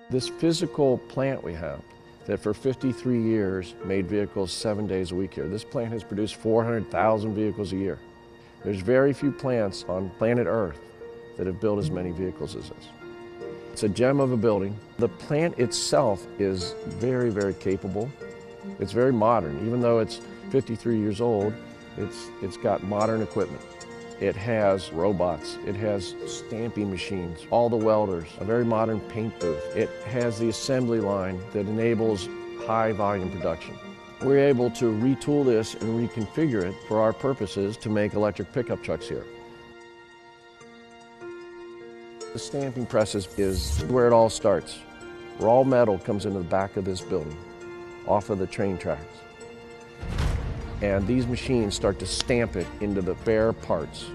This physical plant we have that for 53 years made vehicles 7 days a week here. This plant has produced 400,000 vehicles a year. There's very few plants on planet Earth that have built as many vehicles as this. It's a gem of a building. The plant itself is very, very capable. It's very modern. Even though it's 53 years old, it's got modern equipment. It has robots, it has stamping machines, all the welders, a very modern paint booth. It has the assembly line that enables high volume production. We're able to retool this and reconfigure it for our purposes to make electric pickup trucks here. The stamping press is where it all starts. Raw metal comes into the back of this building, off of the train tracks. And these machines start to stamp it into the bare parts.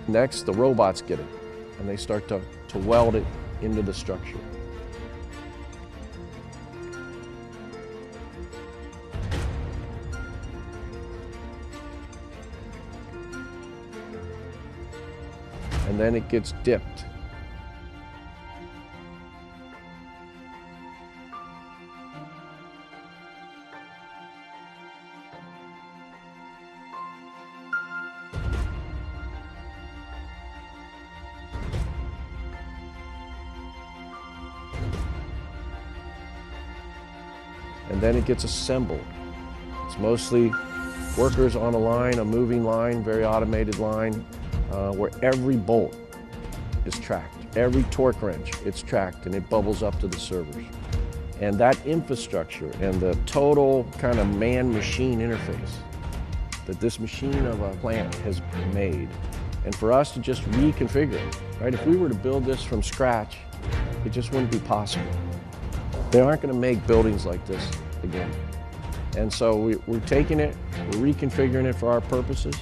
Next, the robots get it, and they start to weld it into the structure. And then it gets dipped. And then it gets assembled. It's mostly workers on a line, a moving line, very automated line, where every bolt is tracked. Every torque wrench, it's tracked, and it bubbles up to the servers. And that infrastructure and the total kind of man-machine interface that this machine of a plant has made, and for us to just reconfigure it, right? If we were to build this from scratch, it just wouldn't be possible. They aren't going to make buildings like this again. And so we're taking it, we're reconfiguring it for our purposes,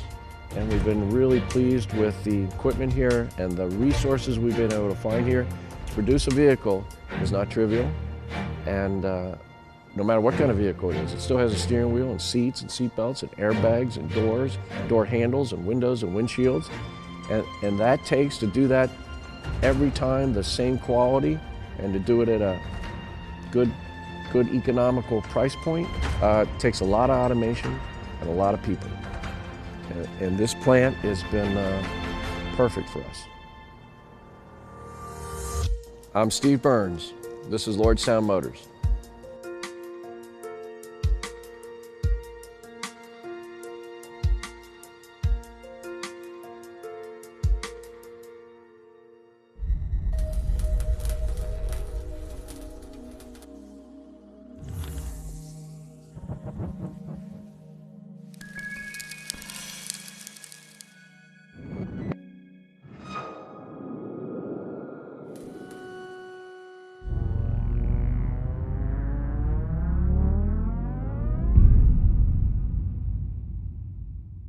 and we've been really pleased with the equipment here and the resources we've been able to find here. To produce a vehicle is not trivial, and no matter what kind of vehicle it is, it still has a steering wheel and seats and seat belts and airbags and doors, door handles and windows and windshields. And that takes to do that every time the same quality and to do it at a good economical price point. Takes a lot of automation and a lot of people. And this plant has been perfect for us. I'm Steve Burns. This is Lordstown Motors.